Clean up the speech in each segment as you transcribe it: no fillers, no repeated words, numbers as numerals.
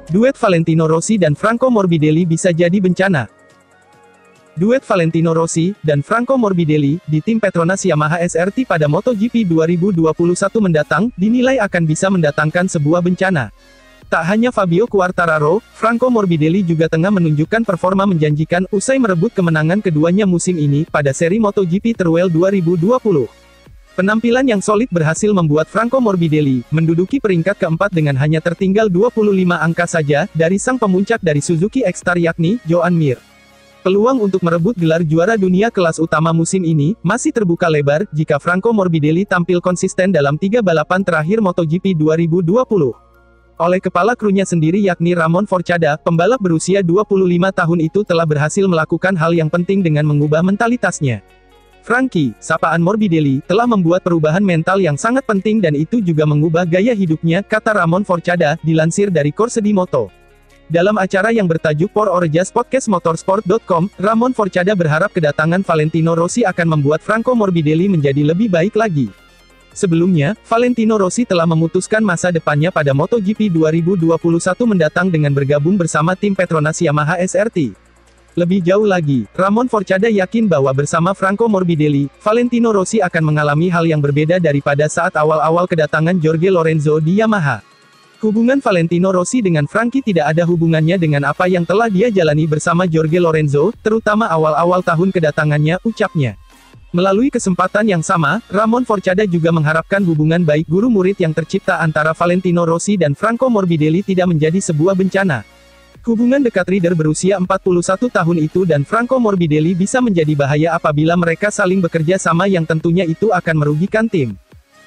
Duet Valentino Rossi dan Franco Morbidelli bisa jadi bencana. Duet Valentino Rossi dan Franco Morbidelli di tim Petronas Yamaha SRT pada MotoGP 2021 mendatang dinilai akan bisa mendatangkan sebuah bencana. Tak hanya Fabio Quartararo, Franco Morbidelli juga tengah menunjukkan performa menjanjikan usai merebut kemenangan keduanya musim ini pada seri MotoGP Teruel 2020. Penampilan yang solid berhasil membuat Franco Morbidelli menduduki peringkat keempat dengan hanya tertinggal 25 angka saja dari sang pemuncak dari Suzuki X-Star yakni Joan Mir. Peluang untuk merebut gelar juara dunia kelas utama musim ini masih terbuka lebar jika Franco Morbidelli tampil konsisten dalam 3 balapan terakhir MotoGP 2020. Oleh kepala krunya sendiri yakni Ramon Forcada, pembalap berusia 25 tahun itu telah berhasil melakukan hal yang penting dengan mengubah mentalitasnya. Frankie, sapaan Morbidelli, telah membuat perubahan mental yang sangat penting dan itu juga mengubah gaya hidupnya, kata Ramon Forcada, dilansir dari Corse di Moto. Dalam acara yang bertajuk Por Orjas Podcast Motorsport.com, Ramon Forcada berharap kedatangan Valentino Rossi akan membuat Franco Morbidelli menjadi lebih baik lagi. Sebelumnya, Valentino Rossi telah memutuskan masa depannya pada MotoGP 2021 mendatang dengan bergabung bersama tim Petronas Yamaha SRT. Lebih jauh lagi, Ramon Forcada yakin bahwa bersama Franco Morbidelli, Valentino Rossi akan mengalami hal yang berbeda daripada saat awal-awal kedatangan Jorge Lorenzo di Yamaha. Hubungan Valentino Rossi dengan Frankie tidak ada hubungannya dengan apa yang telah dia jalani bersama Jorge Lorenzo, terutama awal-awal tahun kedatangannya, ucapnya. Melalui kesempatan yang sama, Ramon Forcada juga mengharapkan hubungan baik guru-murid yang tercipta antara Valentino Rossi dan Franco Morbidelli tidak menjadi sebuah bencana. Hubungan dekat rider berusia 41 tahun itu dan Franco Morbidelli bisa menjadi bahaya apabila mereka saling bekerja sama yang tentunya itu akan merugikan tim.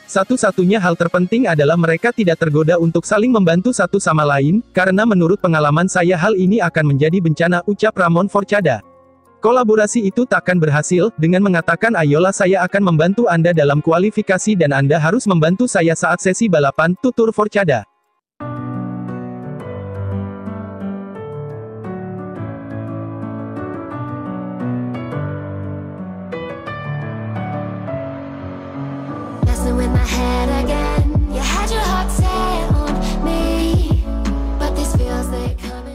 Satu-satunya hal terpenting adalah mereka tidak tergoda untuk saling membantu satu sama lain, karena menurut pengalaman saya hal ini akan menjadi bencana, ucap Ramon Forcada. Kolaborasi itu takkan berhasil, dengan mengatakan ayolah saya akan membantu Anda dalam kualifikasi dan Anda harus membantu saya saat sesi balapan, tutur Forcada.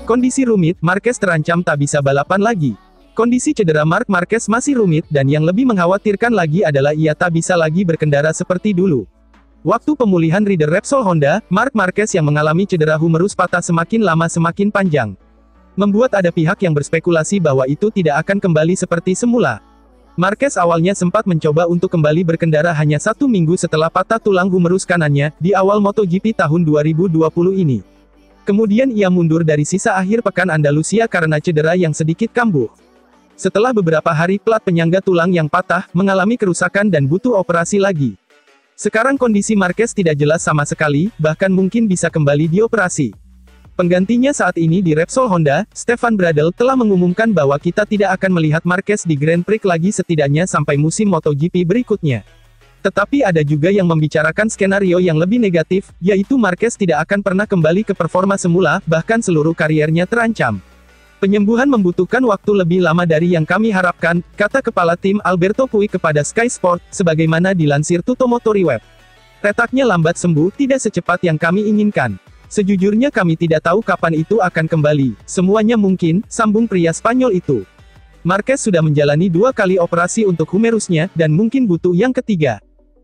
Kondisi rumit, Marquez terancam tak bisa balapan lagi. Kondisi cedera Marc Marquez masih rumit, dan yang lebih mengkhawatirkan lagi adalah ia tak bisa lagi berkendara seperti dulu. Waktu pemulihan rider Repsol Honda, Marc Marquez yang mengalami cedera humerus patah semakin lama semakin panjang. Membuat ada pihak yang berspekulasi bahwa itu tidak akan kembali seperti semula. Marquez awalnya sempat mencoba untuk kembali berkendara hanya 1 minggu setelah patah tulang humerus kanannya, di awal MotoGP tahun 2020 ini. Kemudian ia mundur dari sisa akhir pekan Andalusia karena cedera yang sedikit kambuh. Setelah beberapa hari plat penyangga tulang yang patah, mengalami kerusakan dan butuh operasi lagi. Sekarang kondisi Marquez tidak jelas sama sekali, bahkan mungkin bisa kembali dioperasi. Penggantinya saat ini di Repsol Honda, Stefan Bradl telah mengumumkan bahwa kita tidak akan melihat Marquez di Grand Prix lagi setidaknya sampai musim MotoGP berikutnya. Tetapi ada juga yang membicarakan skenario yang lebih negatif, yaitu Marquez tidak akan pernah kembali ke performa semula, bahkan seluruh kariernya terancam. Penyembuhan membutuhkan waktu lebih lama dari yang kami harapkan, kata kepala tim Alberto Puig kepada Sky Sport, sebagaimana dilansir Tuttomotori Web. Retaknya lambat sembuh, tidak secepat yang kami inginkan. Sejujurnya kami tidak tahu kapan itu akan kembali. Semuanya mungkin, sambung pria Spanyol itu. Marquez sudah menjalani 2 kali operasi untuk humerusnya, dan mungkin butuh yang ketiga.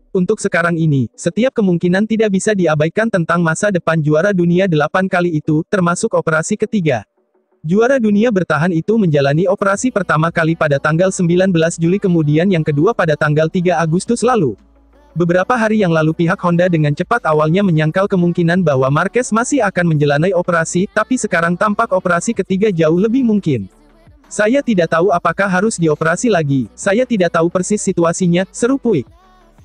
Untuk sekarang ini, setiap kemungkinan tidak bisa diabaikan tentang masa depan juara dunia 8 kali itu, termasuk operasi ketiga. Juara dunia bertahan itu menjalani operasi pertama kali pada tanggal 19 Juli kemudian yang kedua pada tanggal 3 Agustus lalu. Beberapa hari yang lalu pihak Honda dengan cepat awalnya menyangkal kemungkinan bahwa Marquez masih akan menjalani operasi, tapi sekarang tampak operasi ketiga jauh lebih mungkin. Saya tidak tahu apakah harus dioperasi lagi, saya tidak tahu persis situasinya, seru Puig.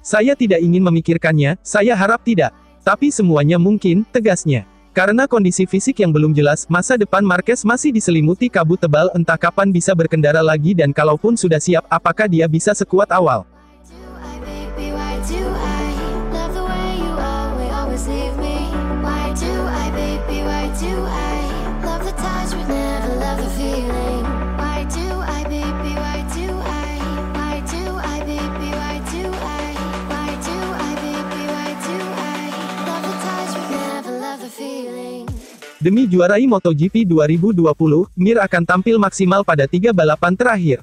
Saya tidak ingin memikirkannya, saya harap tidak. Tapi semuanya mungkin, tegasnya. Karena kondisi fisik yang belum jelas, masa depan Marquez masih diselimuti kabut tebal entah kapan bisa berkendara lagi dan kalaupun sudah siap, apakah dia bisa sekuat awal. Demi juarai MotoGP 2020, Mir akan tampil maksimal pada 3 balapan terakhir.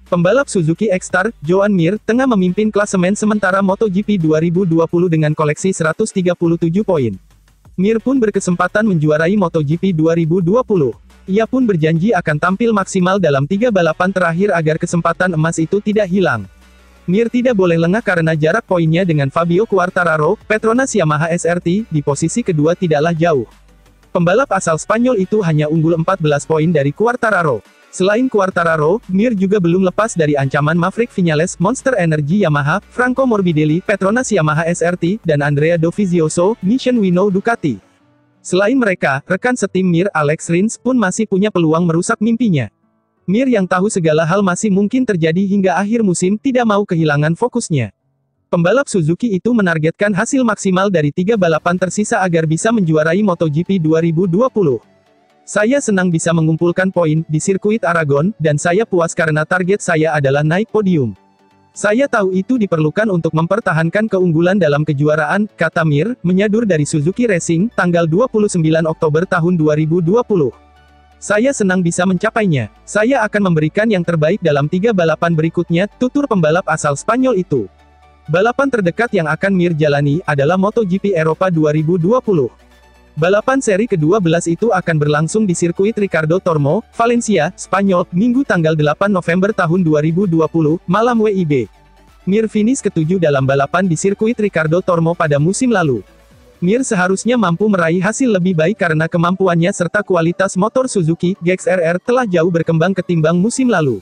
Pembalap Suzuki X-Star, Joan Mir, tengah memimpin klasemen sementara MotoGP 2020 dengan koleksi 137 poin. Mir pun berkesempatan menjuarai MotoGP 2020. Ia pun berjanji akan tampil maksimal dalam 3 balapan terakhir agar kesempatan emas itu tidak hilang. Mir tidak boleh lengah karena jarak poinnya dengan Fabio Quartararo, Petronas Yamaha SRT, di posisi kedua tidaklah jauh. Pembalap asal Spanyol itu hanya unggul 14 poin dari Quartararo. Selain Quartararo, Mir juga belum lepas dari ancaman Maverick Viñales, Monster Energy Yamaha, Franco Morbidelli, Petronas Yamaha SRT, dan Andrea Dovizioso, Mission Wino Ducati. Selain mereka, rekan setim Mir, Alex Rins, pun masih punya peluang merusak mimpinya. Mir yang tahu segala hal masih mungkin terjadi hingga akhir musim, tidak mau kehilangan fokusnya. Pembalap Suzuki itu menargetkan hasil maksimal dari 3 balapan tersisa agar bisa menjuarai MotoGP 2020. Saya senang bisa mengumpulkan poin di sirkuit Aragon, dan saya puas karena target saya adalah naik podium. Saya tahu itu diperlukan untuk mempertahankan keunggulan dalam kejuaraan, kata Mir, menyadur dari Suzuki Racing, tanggal 29 Oktober tahun 2020. Saya senang bisa mencapainya. Saya akan memberikan yang terbaik dalam 3 balapan berikutnya, tutur pembalap asal Spanyol itu. Balapan terdekat yang akan Mir jalani adalah MotoGP Eropa 2020. Balapan seri ke-12 itu akan berlangsung di sirkuit Ricardo Tormo, Valencia, Spanyol, Minggu tanggal 8 November tahun 2020, malam WIB. Mir finish ke-7 dalam balapan di sirkuit Ricardo Tormo pada musim lalu. Mir seharusnya mampu meraih hasil lebih baik karena kemampuannya serta kualitas motor Suzuki GX-RR telah jauh berkembang ketimbang musim lalu.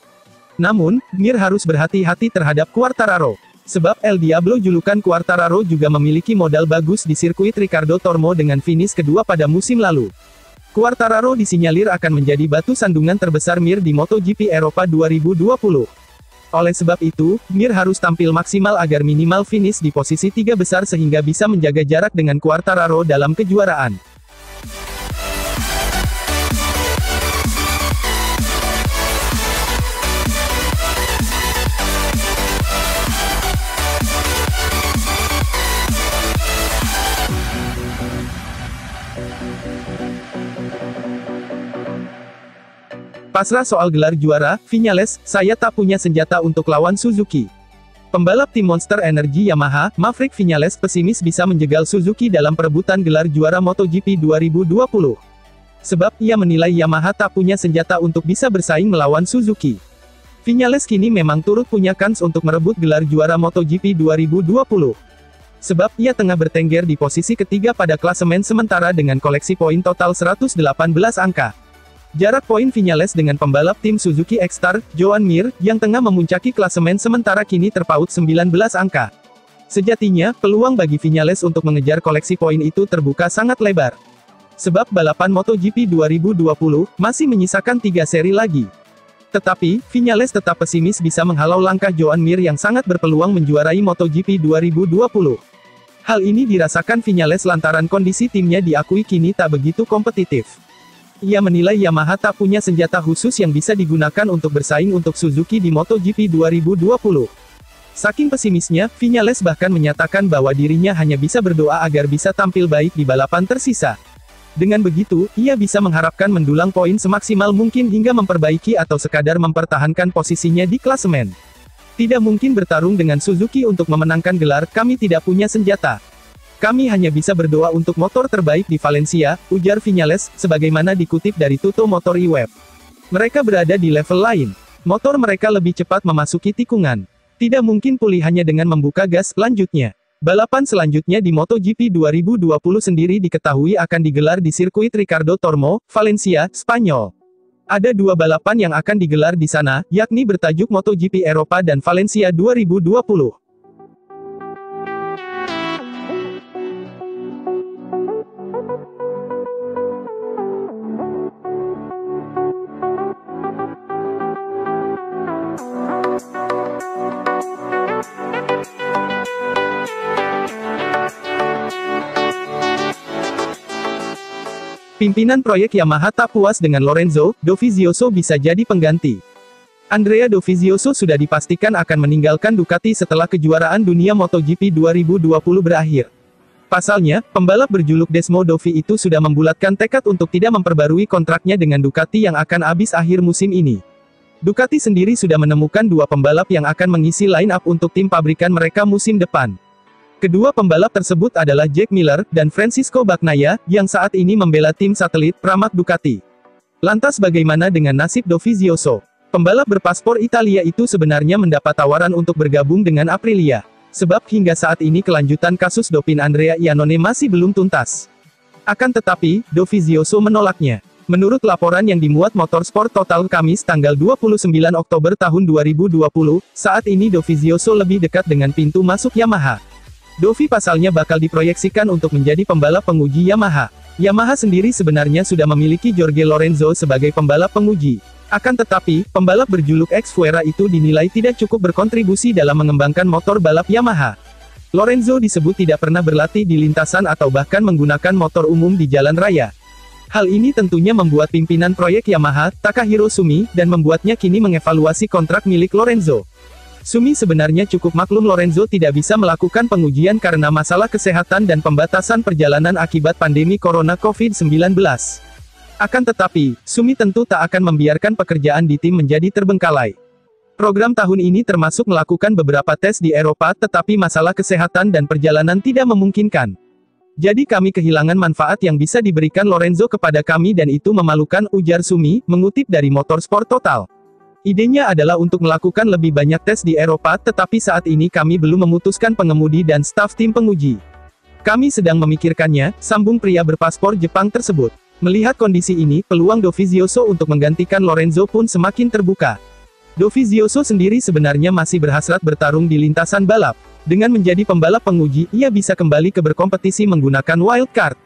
Namun, Mir harus berhati-hati terhadap Quartararo. Sebab El Diablo julukan Quartararo juga memiliki modal bagus di sirkuit Ricardo Tormo dengan finish kedua pada musim lalu. Quartararo disinyalir akan menjadi batu sandungan terbesar Mir di MotoGP Eropa 2020. Oleh sebab itu, Mir harus tampil maksimal agar minimal finish di posisi 3 besar sehingga bisa menjaga jarak dengan Quartararo dalam kejuaraan. Pasrah soal gelar juara, Viñales, saya tak punya senjata untuk lawan Suzuki. Pembalap tim Monster Energy Yamaha, Maverick Viñales pesimis bisa menjegal Suzuki dalam perebutan gelar juara MotoGP 2020. Sebab ia menilai Yamaha tak punya senjata untuk bisa bersaing melawan Suzuki. Viñales kini memang turut punya kans untuk merebut gelar juara MotoGP 2020. Sebab ia tengah bertengger di posisi ketiga pada klasemen sementara dengan koleksi poin total 118 angka. Jarak poin Viñales dengan pembalap tim Suzuki X-Star, Joan Mir, yang tengah memuncaki klasemen sementara kini terpaut 19 angka. Sejatinya, peluang bagi Viñales untuk mengejar koleksi poin itu terbuka sangat lebar. Sebab balapan MotoGP 2020 masih menyisakan 3 seri lagi. Tetapi, Viñales tetap pesimis bisa menghalau langkah Joan Mir yang sangat berpeluang menjuarai MotoGP 2020. Hal ini dirasakan Viñales lantaran kondisi timnya diakui kini tak begitu kompetitif. Ia menilai Yamaha tak punya senjata khusus yang bisa digunakan untuk bersaing untuk Suzuki di MotoGP 2020. Saking pesimisnya, Viñales bahkan menyatakan bahwa dirinya hanya bisa berdoa agar bisa tampil baik di balapan tersisa. Dengan begitu, ia bisa mengharapkan mendulang poin semaksimal mungkin hingga memperbaiki atau sekadar mempertahankan posisinya di klasemen. Tidak mungkin bertarung dengan Suzuki untuk memenangkan gelar, kami tidak punya senjata. Kami hanya bisa berdoa untuk motor terbaik di Valencia, ujar Viñales, sebagaimana dikutip dari Tutto Motori Web. Mereka berada di level lain. Motor mereka lebih cepat memasuki tikungan. Tidak mungkin pulih hanya dengan membuka gas, lanjutnya. Balapan selanjutnya di MotoGP 2020 sendiri diketahui akan digelar di sirkuit Ricardo Tormo, Valencia, Spanyol. Ada 2 balapan yang akan digelar di sana, yakni bertajuk MotoGP Eropa dan Valencia 2020. Pimpinan proyek Yamaha tak puas dengan Lorenzo Dovizioso bisa jadi pengganti. Andrea Dovizioso sudah dipastikan akan meninggalkan Ducati setelah kejuaraan dunia MotoGP 2020 berakhir. Pasalnya, pembalap berjuluk Desmo Dovi itu sudah membulatkan tekad untuk tidak memperbarui kontraknya dengan Ducati yang akan habis akhir musim ini. Ducati sendiri sudah menemukan dua pembalap yang akan mengisi line-up untuk tim pabrikan mereka musim depan. Kedua pembalap tersebut adalah Jack Miller dan Francisco Bagnaia, yang saat ini membela tim satelit Pramac Ducati. Lantas bagaimana dengan nasib Dovizioso? Pembalap berpaspor Italia itu sebenarnya mendapat tawaran untuk bergabung dengan Aprilia. Sebab hingga saat ini kelanjutan kasus doping Andrea Iannone masih belum tuntas. Akan tetapi, Dovizioso menolaknya. Menurut laporan yang dimuat Motorsport Total Kamis tanggal 29 Oktober tahun 2020, saat ini Dovizioso lebih dekat dengan pintu masuk Yamaha. Dovi pasalnya bakal diproyeksikan untuk menjadi pembalap penguji Yamaha. Yamaha sendiri sebenarnya sudah memiliki Jorge Lorenzo sebagai pembalap penguji. Akan tetapi, pembalap berjuluk X Fuera itu dinilai tidak cukup berkontribusi dalam mengembangkan motor balap Yamaha. Lorenzo disebut tidak pernah berlatih di lintasan atau bahkan menggunakan motor umum di jalan raya. Hal ini tentunya membuat pimpinan proyek Yamaha, Takahiro Sumi, dan membuatnya kini mengevaluasi kontrak milik Lorenzo. Sumi sebenarnya cukup maklum Lorenzo tidak bisa melakukan pengujian karena masalah kesehatan dan pembatasan perjalanan akibat pandemi Corona COVID-19. Akan tetapi, Sumi tentu tak akan membiarkan pekerjaan di tim menjadi terbengkalai. Program tahun ini termasuk melakukan beberapa tes di Eropa tetapi masalah kesehatan dan perjalanan tidak memungkinkan. Jadi kami kehilangan manfaat yang bisa diberikan Lorenzo kepada kami dan itu memalukan, ujar Sumi, mengutip dari Motorsport Total. Idenya adalah untuk melakukan lebih banyak tes di Eropa tetapi saat ini kami belum memutuskan pengemudi dan staf tim penguji. Kami sedang memikirkannya, sambung pria berpaspor Jepang tersebut. Melihat kondisi ini, peluang Dovizioso untuk menggantikan Lorenzo pun semakin terbuka. Dovizioso sendiri sebenarnya masih berhasrat bertarung di lintasan balap. Dengan menjadi pembalap penguji, ia bisa kembali ke berkompetisi menggunakan wildcard.